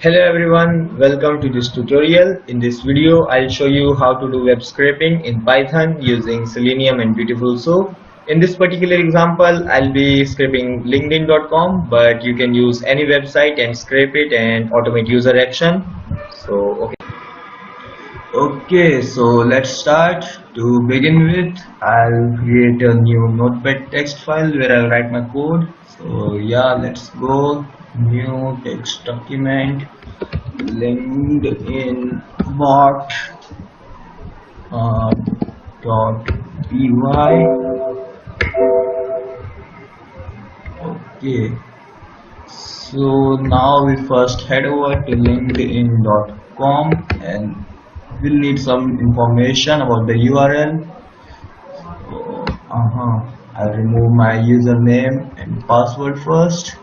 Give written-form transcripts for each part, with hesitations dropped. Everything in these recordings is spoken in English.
Hello everyone, welcome to this tutorial. In this video, I'll show you how to do web scraping in Python using Selenium and Beautiful Soup. In this particular example, I'll be scraping LinkedIn.com, but you can use any website and scrape it and automate user action. So let's start. To begin with, I'll create a new notepad text file where I'll write my code. So yeah, let's go. New text document, LinkedIn bot dot py. Okay, so now we first head over to linkedin.com and we'll need some information about the URL. So, I'll remove my username and password first.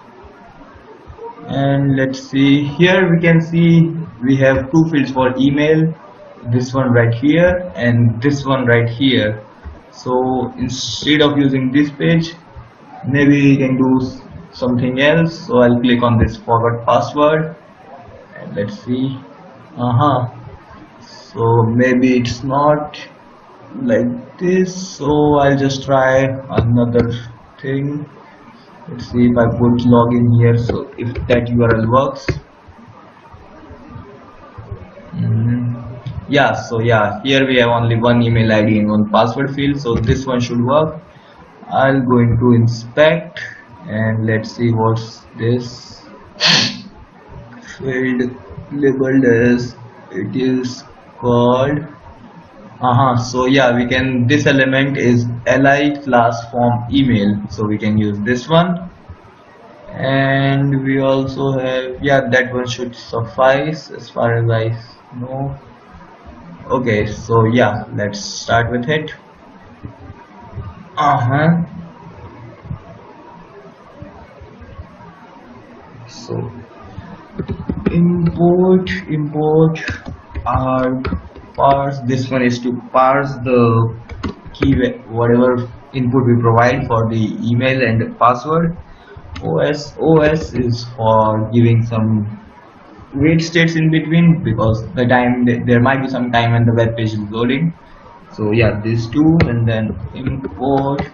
And let's see, here we can see we have two fields for email, this one right here and this one right here. So instead of using this page, maybe we can do something else. So I'll click on this forgot password and let's see. So maybe it's not like this, so I'll just try another thing. Let's see if I put login here, so if that URL works. Yeah, here we have only one email ID and one password field, so this one should work. I'll going to inspect and let's see what's this field labeled as. It is called so yeah, we can, this element is li class form email, so we can use this one. And we also have, yeah, that one should suffice as far as I know. Okay, so yeah, let's start with it. So import arg parse. This one is to parse the key, whatever input we provide for the email and the password. OS is for giving some wait states in between, because the time there might be some time when the web page is loading. So yeah, these two, and then import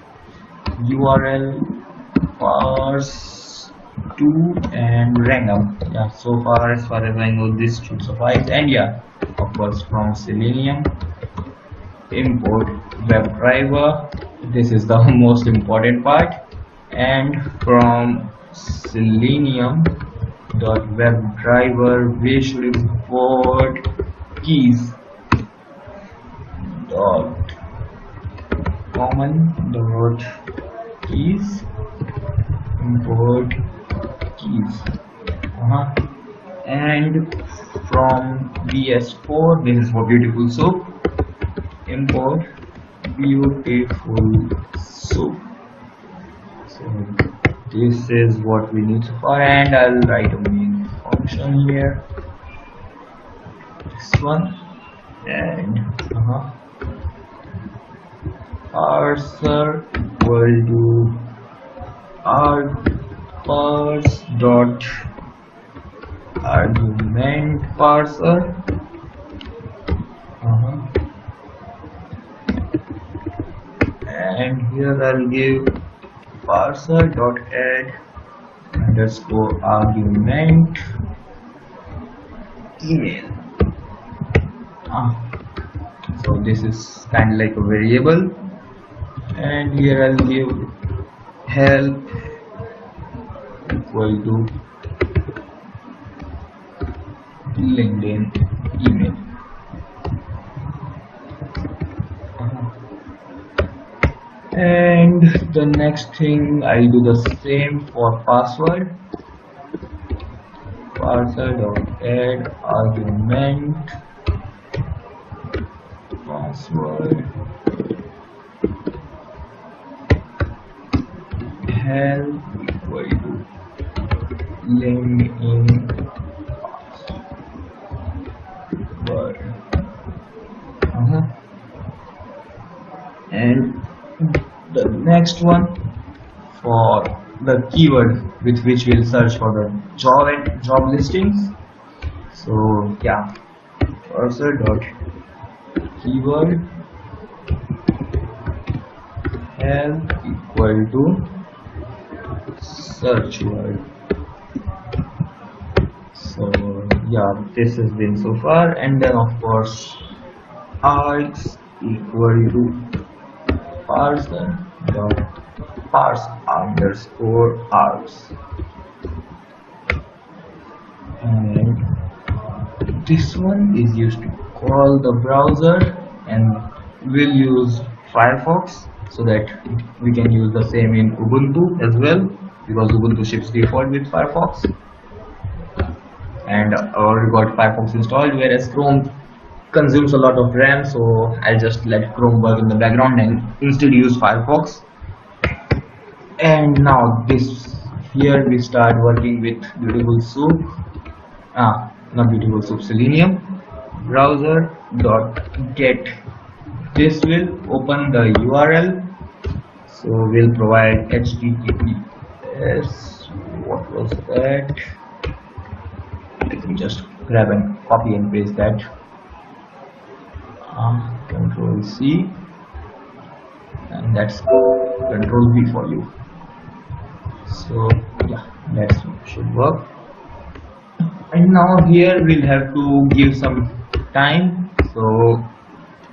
URL parse to and random. Yeah, so far as I know, this should suffice. And yeah, of course, from Selenium, import WebDriver. This is the most important part. And from Selenium.WebDriver, we should import keys dot common dot keys. Import keys. And from BS4, this is for Beautiful Soup, import Beautiful Soup. So this is what we need so far, and I'll write a main function here, this one, and parser will do arg parse dot argument parser. And here I'll give parser dot add underscore argument email. So this is kind of like a variable, and here I'll give help equal to LinkedIn email. And the next thing, I'll do the same for password. Parser.add argument password help equal to LinkedIn password. And the next one, for the keyword with which we'll search for the job listings, So yeah, cursor dot keyword help equal to search word. So yeah, this has been so far, and then of course args equal to person dot parse underscore args, and this one is used to call the browser, and we'll use Firefox so that we can use the same in Ubuntu as well, because Ubuntu ships default with Firefox, and I already got Firefox installed, whereas Chrome consumes a lot of RAM, so I'll just let Chrome work in the background and instead use Firefox. And now this here we start working with beautiful soup, not beautiful soup, Selenium browser dot get. This will open the URL, so we'll provide https. What was that? Let me just grab and copy and paste that. Control C, and that's Control V for you. So yeah, that should work. And now here we'll have to give some time. So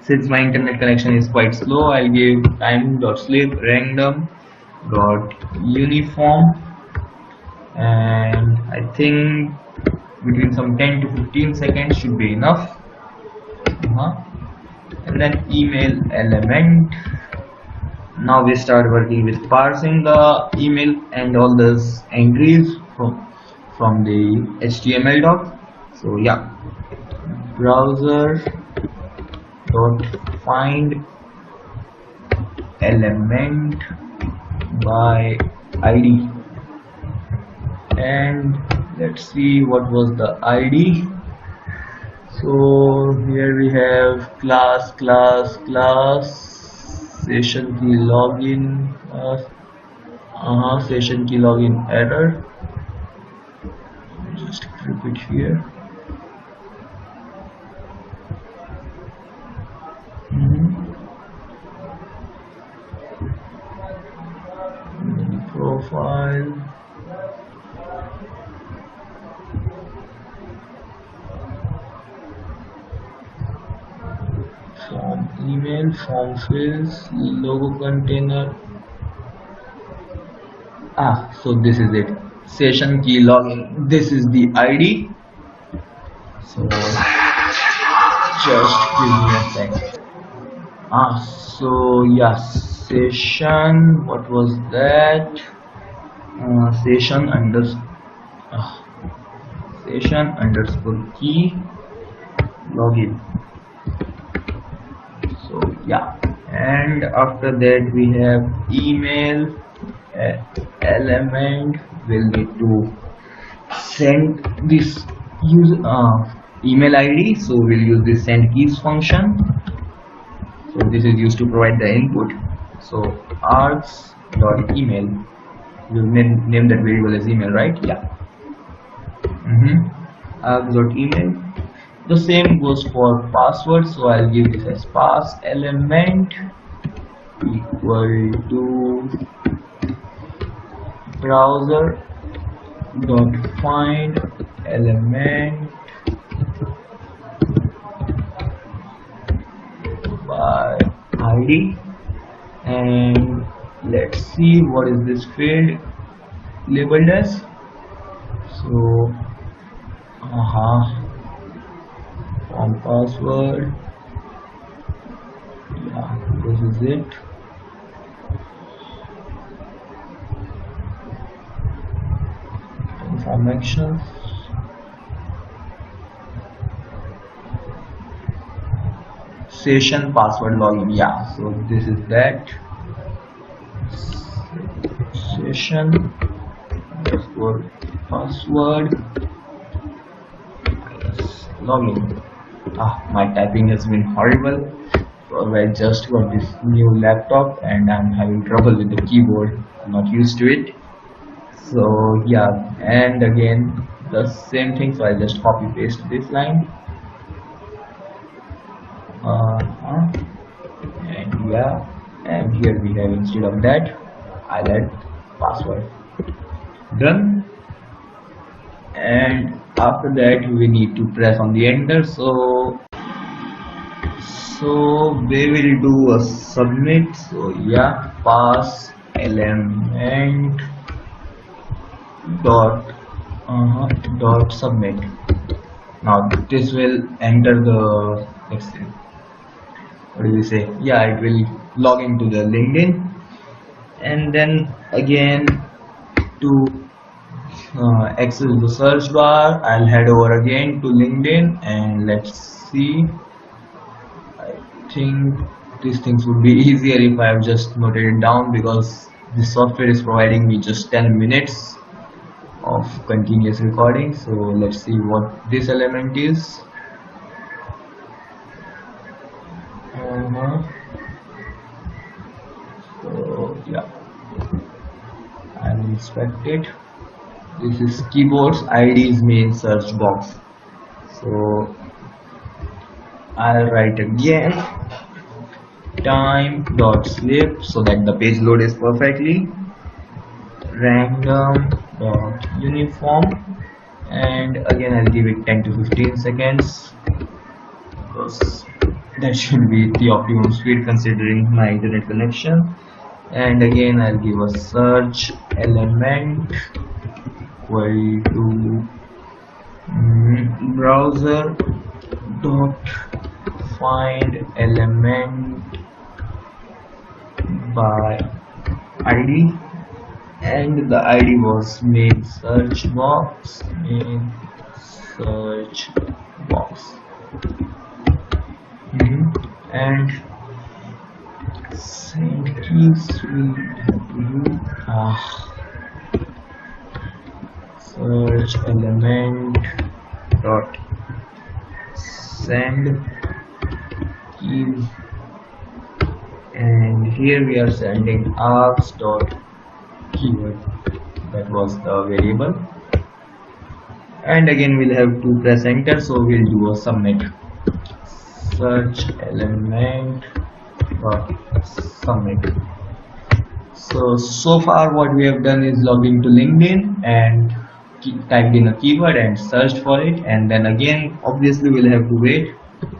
since my internet connection is quite slow, I'll give time.sleep random.uniform, and I think between some 10 to 15 seconds should be enough. And then email element. Now we start working with parsing the email and all those entries from the HTML doc. So yeah, browser dot find element by ID, and let's see what was the ID. So here we have class session key login, session key login error. Just keep it here. Profile. Form email, form fields, logo container. So this is it. Session key login. This is the ID. So just give me a second. So yeah, session. What was that? Session underscore key login. So yeah, and after that we have email element. Will need to send this email ID, so we'll use this send keys function. So this is used to provide the input. So args.email, we'll name that variable as email, right? Yeah. Args.email. The same goes for password, so I'll give this as pass element equal to browser dot find element by ID, and let's see what is this field labeled as. So form password, yeah, this is it. Form actions, session password login. Yeah, so this is that. Session underscore password login. My typing has been horrible. I just got this new laptop and I'm having trouble with the keyboard. I'm not used to it. So yeah, and again the same thing, so I'll just copy paste this line. And yeah, and here we have, instead of that, I'll add password. Done. And after that we need to press on the enter. So we will do a submit. So yeah, pass element dot submit. Now this will enter the, let's see, what do we say, yeah, it will log into the LinkedIn. And then again, to access the search bar, I'll head over again to LinkedIn, and let's see, I think these things would be easier if I have just noted it down, because the software is providing me just 10 minutes of continuous recording. So let's see what this element is. So yeah, I'll inspect it. This is keyboards ID's main search box. So I'll write again time.slip so that the page load is perfectly, random.uniform, and again I'll give it 10 to 15 seconds because that should be the optimum speed considering my internet connection. And again I'll give a search element equal to browser dot find element by ID, and the ID was main search box, and send keys will have to do search element dot send keys, and here we are sending args dot keyword, that was the variable. And again we'll have to press enter, so we'll do a submit, search element dot submit. So far what we have done is logged into LinkedIn and typed in a keyword and searched for it, and then again obviously we'll have to wait.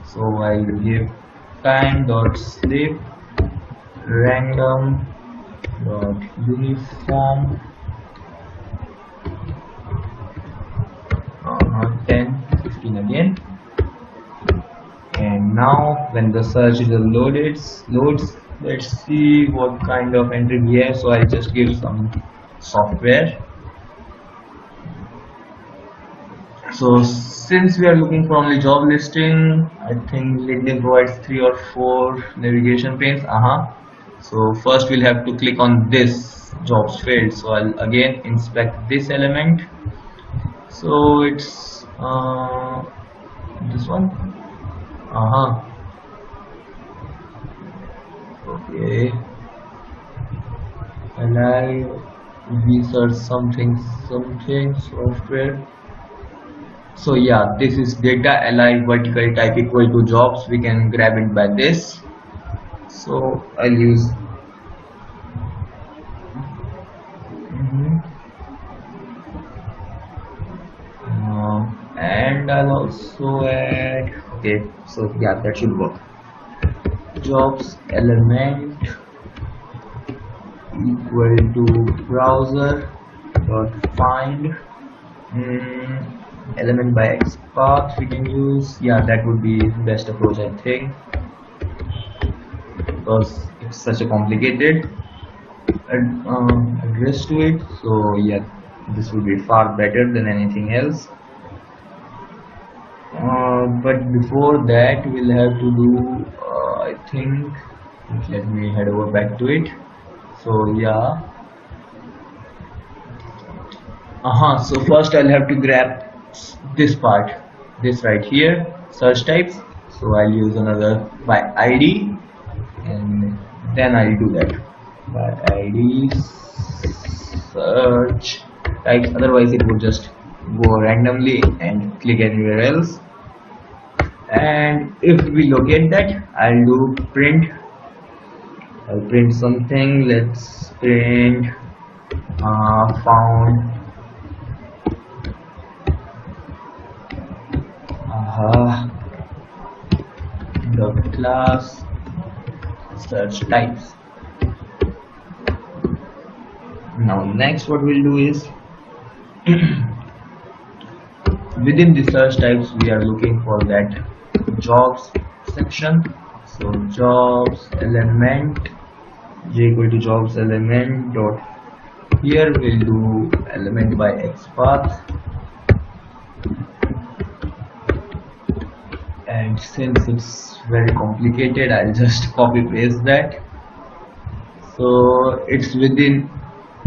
So I'll give time.slip random.uniform 10 15 again, and now when the search is loads, let's see what kind of entry we have. So I'll just give some software. So since we are looking for only job listing, I think LinkedIn provides 3 or 4 navigation panes. So first we'll have to click on this jobs field. So I'll again inspect this element. So it's this one. Okay. Alive research something software. So yeah, this is data alive vertical type equal to jobs. We can grab it by this. So I'll use and I'll also add, okay, so yeah, that should work. Jobs element equal to browser dot find element by X path we can use. Yeah, that would be best approach, I think, because it's such a complicated address to it. So yeah, this would be far better than anything else. But before that we'll have to do I think, let me head over back to it. So yeah, so first I'll have to grab this part, this right here, search types. So I'll use another by ID, and then I'll do that by ID search types, otherwise it would just go randomly and click anywhere else. And if we locate that, I'll do print. I'll print something. Let's print found the class search types. Now next what we'll do is within the search types we are looking for that jobs section. So jobs element j equal to jobs element dot, here we'll do element by xpath, and since it's very complicated I'll just copy paste that. So it's within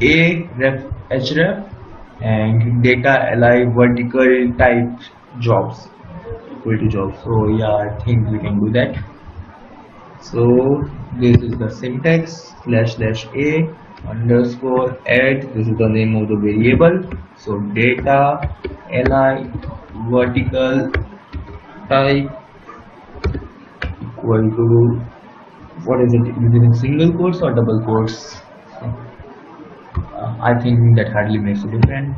a ref href and data li vertical type jobs equal to jobs. So yeah, I think we can do that. So this is the syntax /a underscore add, this is the name of the variable. So data li vertical type equal to, what is it, within single quotes or double quotes? I think that hardly makes a difference.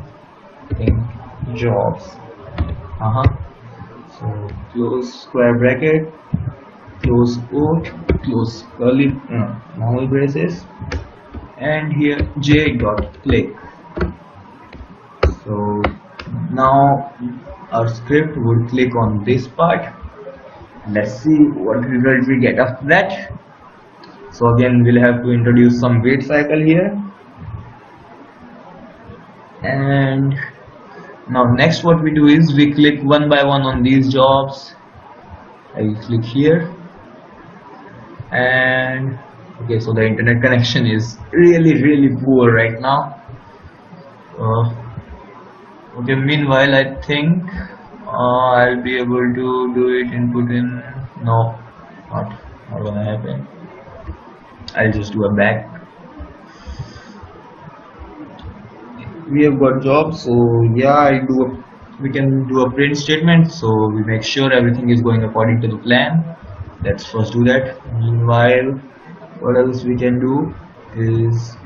I think jobs. So close square bracket, close quote, close curly normal braces, and here j dot click. So now our script would click on this part. Let's see what result we get after that. So again we'll have to introduce some wait cycle here. And now next what we do is we click one by one on these jobs. I will click here, and okay, so the internet connection is really poor right now. Okay, meanwhile I think I'll be able to do it, input in, no, not gonna happen. I'll just do a back. We have got jobs, so yeah, we can do a print statement, so we make sure everything is going according to the plan. Let's first do that. Meanwhile, what else we can do is,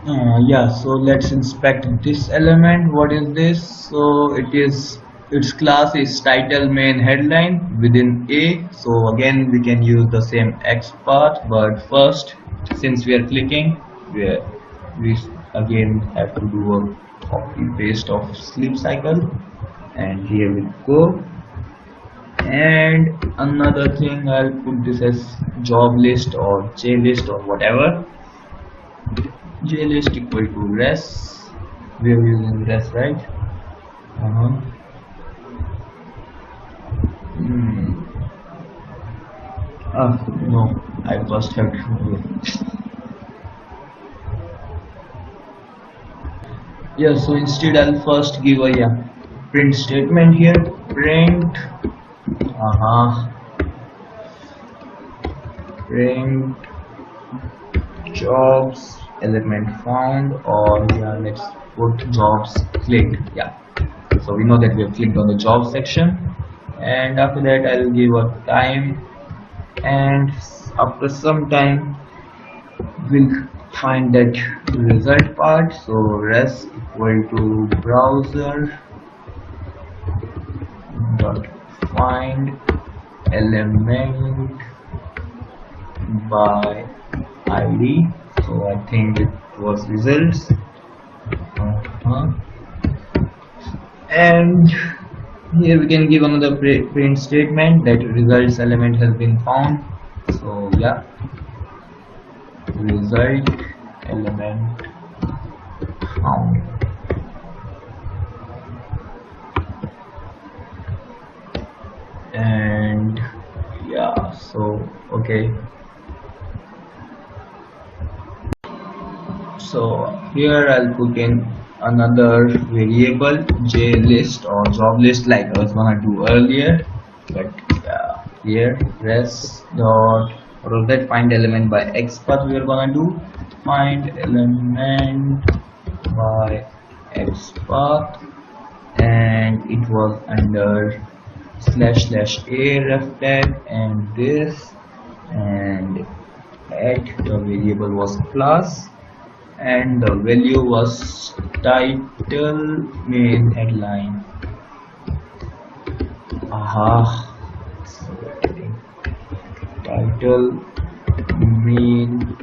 so let's inspect this element. What is this? So its class is title main headline within a. So again we can use the same xpath, but first, since we are clicking, we again have to do a copy paste of sleep cycle, and here we go. And another thing, I'll put this as job list or j list or whatever. J list equal to res. We are using res, right? No, I first have to. Yeah, so instead I'll first give a print statement here. Print print jobs element found, or let's put jobs clicked. So we know that we have clicked on the job section, and after that I'll give a time, and after some time we'll find that result part. So res equal to browser dot find element by id. So I think it was results. And here we can give another print statement that results element has been found. So result element found. And so okay, so here I'll put in another variable j list or job list like I was gonna do earlier, but here res dot, what was that, find element by xpath we are gonna do. Find element by xpath, and it was under //a ref tag, and this, and at the variable was class, and the value was title main headline. So title main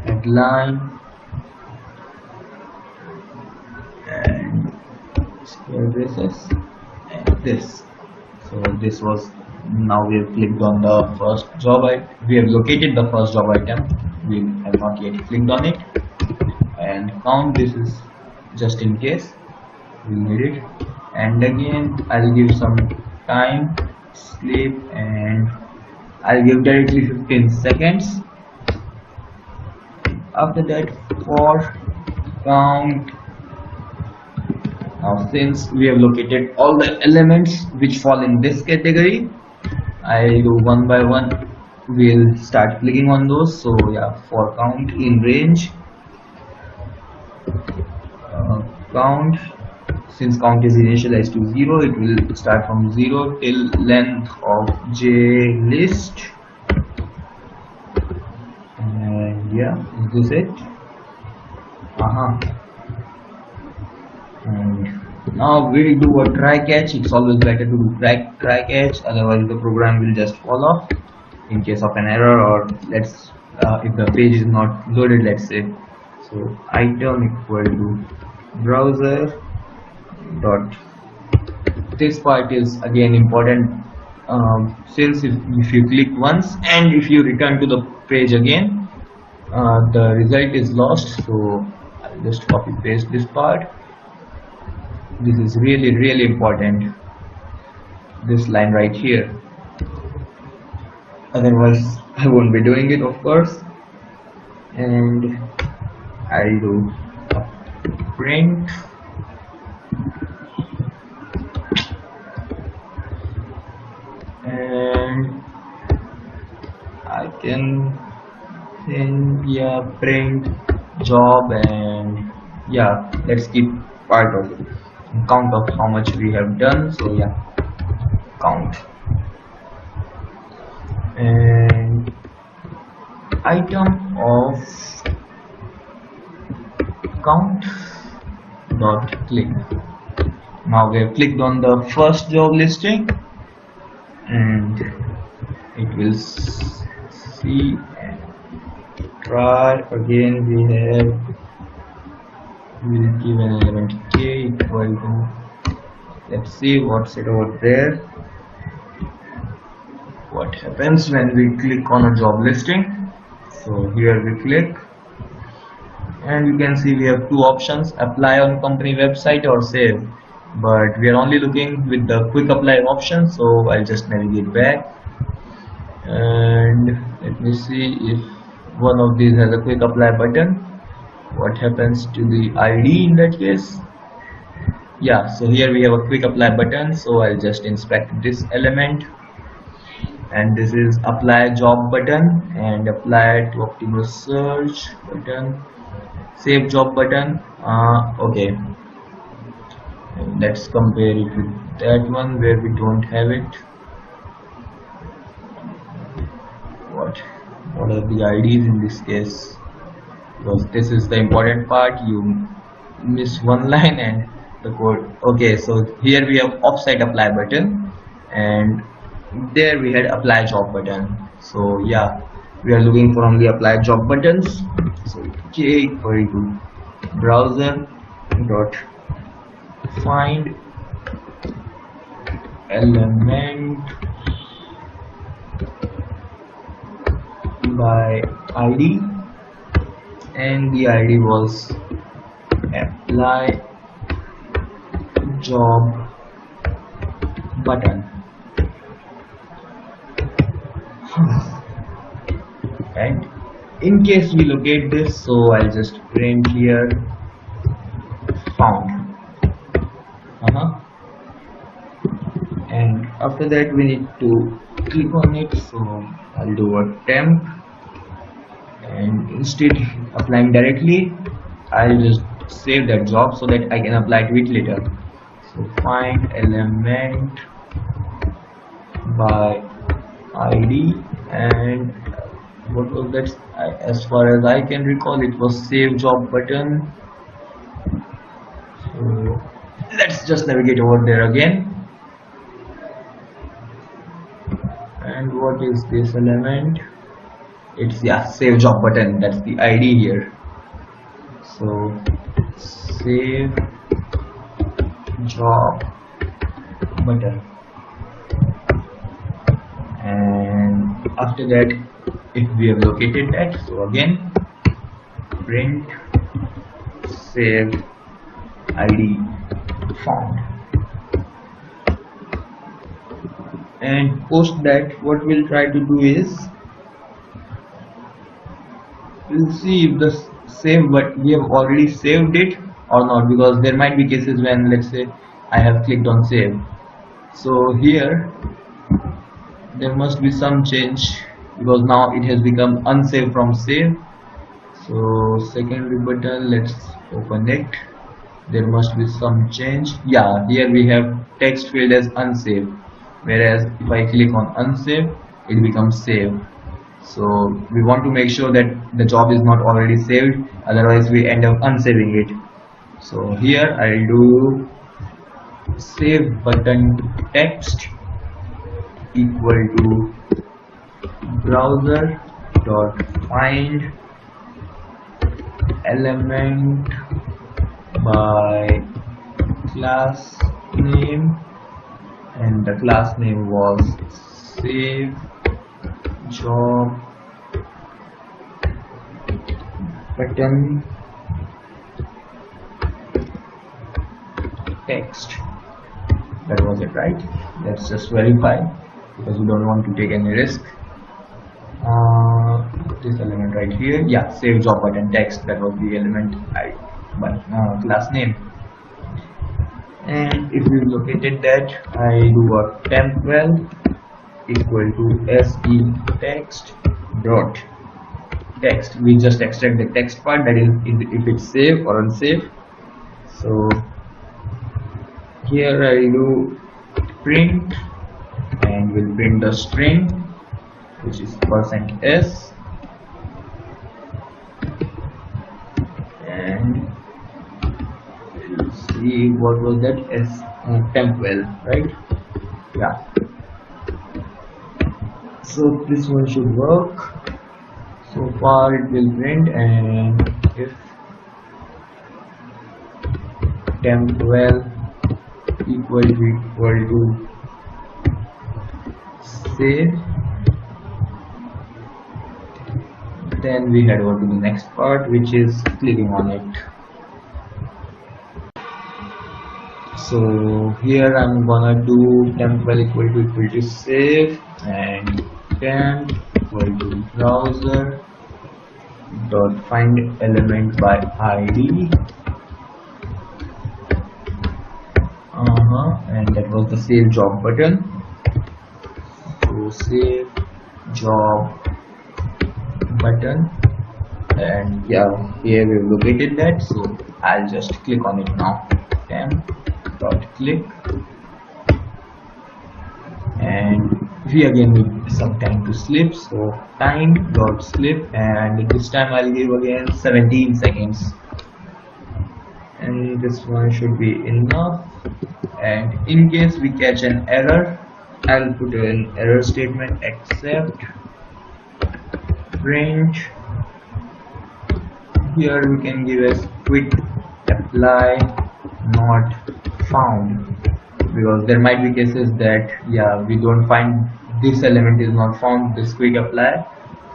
headline and square braces and this. So this was, now we have clicked on the first job item, we have located the first job item, we have not yet clicked on it. And count, this is just in case we need it. And again I'll give some time sleep, and I'll give directly 15 seconds. After that, for count, now since we have located all the elements which fall in this category, I'll do one by one, we'll start clicking on those. So yeah, for count in range, count, since count is initialized to 0, it will start from 0 till length of j list. And yeah, is this it? And now we'll do a try catch. It's always better to do try catch, otherwise the program will just fall off in case of an error, or let's if the page is not loaded, let's say. So item equal to browser dot, this part is again important, since if you click once and if you return to the page again, the result is lost. So I'll just copy paste this part. This is really important, this line right here, otherwise I won't be doing it, of course. And I'll do a print and I can think, yeah, print job, and yeah, let's keep part of it, count of how much we have done. So yeah, count, and item of count dot click. Now we have clicked on the first job listing, and it will see and try again. We'll give an element k equal to, let's see what's it over there, what happens when we click on a job listing. So here we click, and you can see we have two options, apply on company website or save, but we are only looking with the quick apply option. So I'll just navigate back, and let me see if one of these has a quick apply button, what happens to the ID in that case. Yeah, so here we have a quick apply button, so I'll just inspect this element, and this is apply job button, and apply to optimal search button, save job button. Okay, let's compare it with that one where we don't have it. What are the IDs in this case? Because this is the important part, you miss one line and the code. Okay, so here we have offsite apply button, and there we had apply job button. So yeah, we are looking for only apply job buttons. So k equal to browser dot find element by ID, and the ID was apply job button. And in case we locate this, so I'll just print here found. And after that we need to click on it, so I'll do a temp, and instead applying directly, I'll just save that job so that I can apply to it later. So find element by ID, and what was that? As far as I can recall, it was save job button. So let's just navigate over there again. And what is this element? It's, yeah, save job button. That's the ID here. So save job button, and after that, if we have located that, so again print save ID found, and post that, what we'll try to do is we'll see if the save, but we have already saved it or not, because there might be cases when, let's say, I have clicked on save. So here there must be some change, because now it has become unsaved from save. So secondary button, let's open it. There must be some change. Yeah, here we have text field as unsaved, whereas if I click on unsave, it becomes saved. So we want to make sure that the job is not already saved, otherwise we end up unsaving it. So here I'll do save button text equal to browser dot find element by class name, and the class name was save job button text. That was it, right? Let's just verify, because we don't want to take any risk. This element right here, yeah, save job button text, that was the element class name. And if we located that, I do a temp12 equal to se text dot text. We just extract the text part, that is if it's save or unsafe. So here I do print, and we'll print the string, which is %s, and we'll see what was that, temp12, right? Yeah. So this one should work. So far it will print, and if temp12 equal to save, then we head over to the next part, which is clicking on it. So here I'm gonna do temp12 equal to save, and temp equal to browser dot find element by ID, and that was the save job button. So save job button, and yeah, here we've located that, so I'll just click on it now. Temp dot click, and we again need some time to slip, so time dot slip, and this time I'll give again 17 seconds, and this one should be enough. And in case we catch an error, I'll put an error statement except print. Here we can give as quick apply not found, because there might be cases that, yeah, we don't find this element is not found, this quick apply.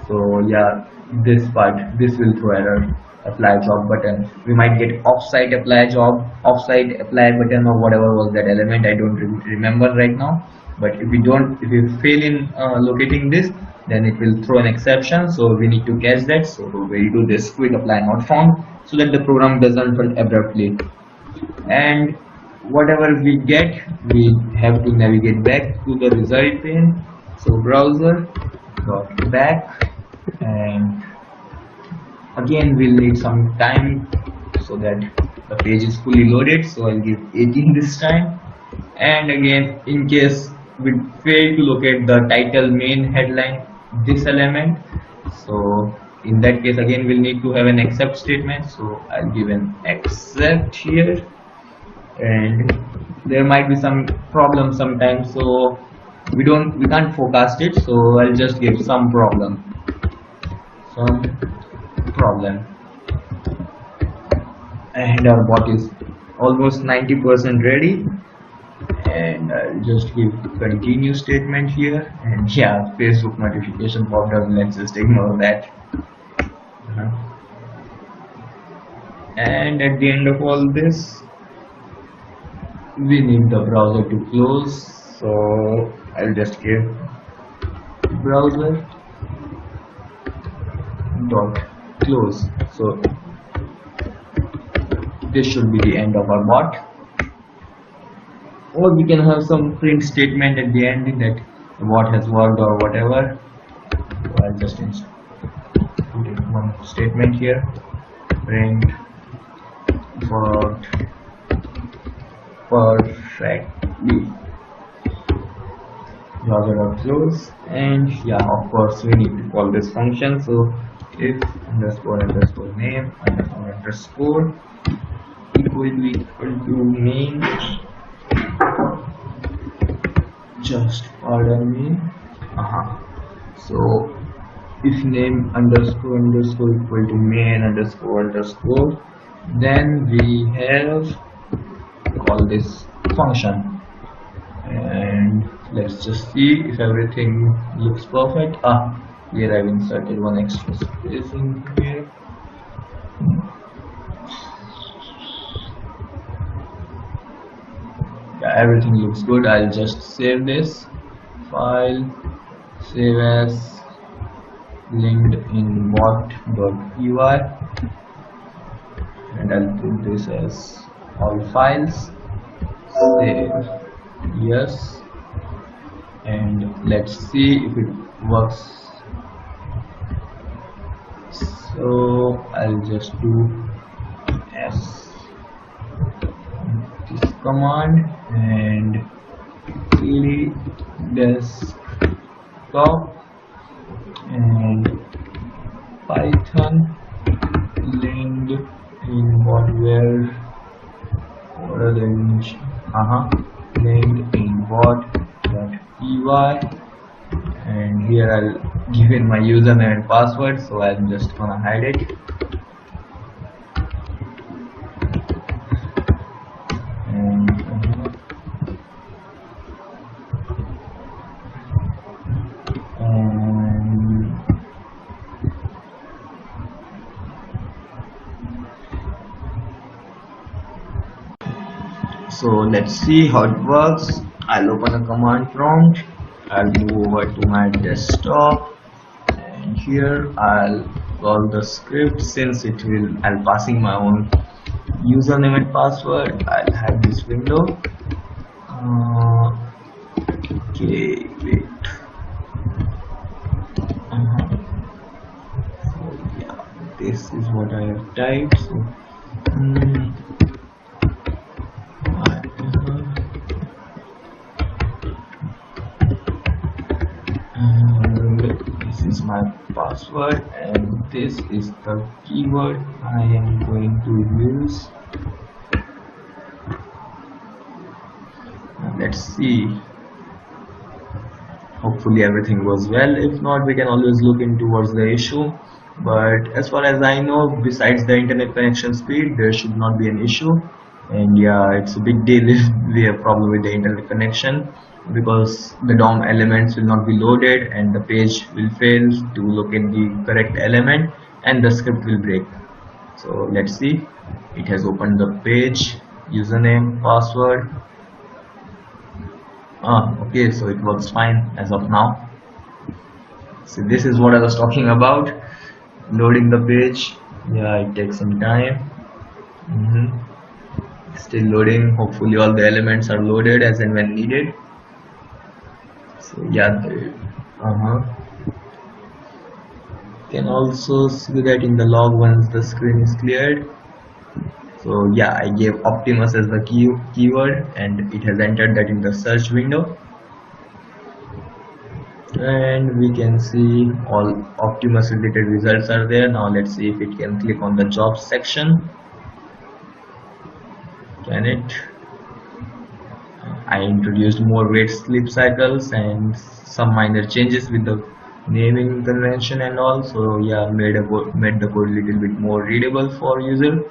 So yeah, this part, this will throw error, apply job button. We might get offsite apply button, or whatever was that element, I don't remember right now. But if we fail in locating this, then it will throw an exception, so we need to catch that. So we do this quick apply not found, so that the program doesn't run abruptly. And whatever we get, we have to navigate back to the result pane. So browser dot back, and again we'll need some time so that the page is fully loaded. So I'll give 18 this time. And again, in case we fail to locate the title, main, headline, this element, so in that case again we'll need to have an except statement. So I'll give an except here, and there might be some problem sometimes, so we can't forecast it, so I'll just give some problem, and our bot is almost 90% ready. And I'll just give continue statement here, and yeah, Facebook notification popped up. Let's just ignore that. And at the end of all this, we need the browser to close, so I'll just give browser dot close. So this should be the end of our bot. Or we can have some print statement at the end that what has worked or whatever. So I'll just put in one statement here, print worked perfectly, close. And yeah, of course we need to call this function. So if underscore name underscore equal to main, just pardon me, so if name underscore equal to main underscore, then we have call this function, and let's just see if everything looks perfect. Here I've inserted one extra space in here. Yeah, everything looks good. I'll just save this file, save as linked in bot.py, and I'll put this as all files, save, yes, and let's see if it works. So I'll just do this command and cd desktop and python linked in botware linked in bot.py, and here I'll give in my username and password, so I'm just gonna hide it. So let's see how it works. I'll open a command prompt, I'll move over to my desktop, and here I'll call the script. Since I'll passing my own username and password, I'll hide this window. Okay, wait. So yeah, this is what I have typed. So this is my password, and this is the keyword I am going to use. Let's see. Hopefully everything goes well. If not, we can always look in towards the issue. But as far as I know, besides the internet connection speed, there should not be an issue. And yeah, it's a big deal if we have problem with the internet connection, because the DOM elements will not be loaded and the page will fail to locate the correct element and the script will break. So let's see. It has opened the page, username, password. Okay, so it works fine as of now. So this is what I was talking about, loading the page. Yeah, it takes some time. Still loading. Hopefully all the elements are loaded as and when needed. So yeah, can also see that in the log once the screen is cleared. So yeah, I gave Optimus as the keyword and it has entered that in the search window, and we can see all Optimus related results are there. Now let's see if it can click on the jobs section. Can it? I introduced more weight sleep cycles and some minor changes with the naming convention and all. So yeah, made the code a little bit more readable for user.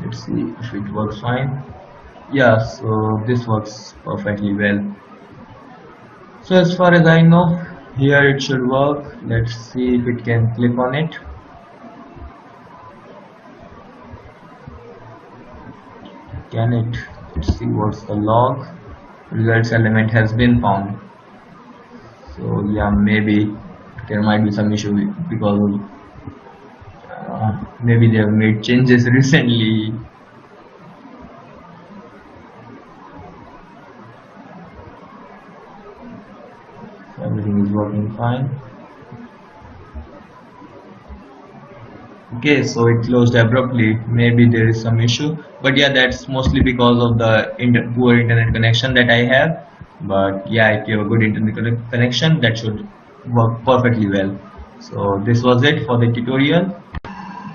Let's see if it works fine. Yeah, so this works perfectly well. So as far as I know, here it should work. Let's see if it can click on it. Can it? Let's see what's the log. Results element has been found. So yeah, maybe there might be some issue because maybe they have made changes recently. So everything is working fine. Okay, so it closed abruptly. Maybe there is some issue, but yeah, that's mostly because of the poor internet connection that I have. But yeah, if you have a good internet connection, that should work perfectly well. So this was it for the tutorial.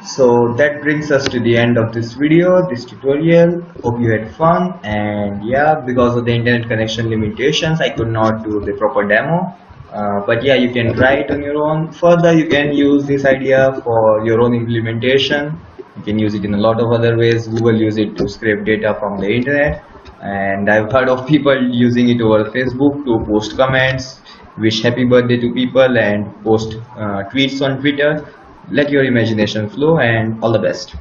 So that brings us to the end of this video, this tutorial. Hope you had fun, and yeah, because of the internet connection limitations I could not do the proper demo, but yeah, you can try it on your own. Further, you can use this idea for your own implementation. You can use it in a lot of other ways. Google use it to scrape data from the internet, and I've heard of people using it over Facebook to post comments, wish happy birthday to people, and post tweets on Twitter. Let your imagination flow, and all the best.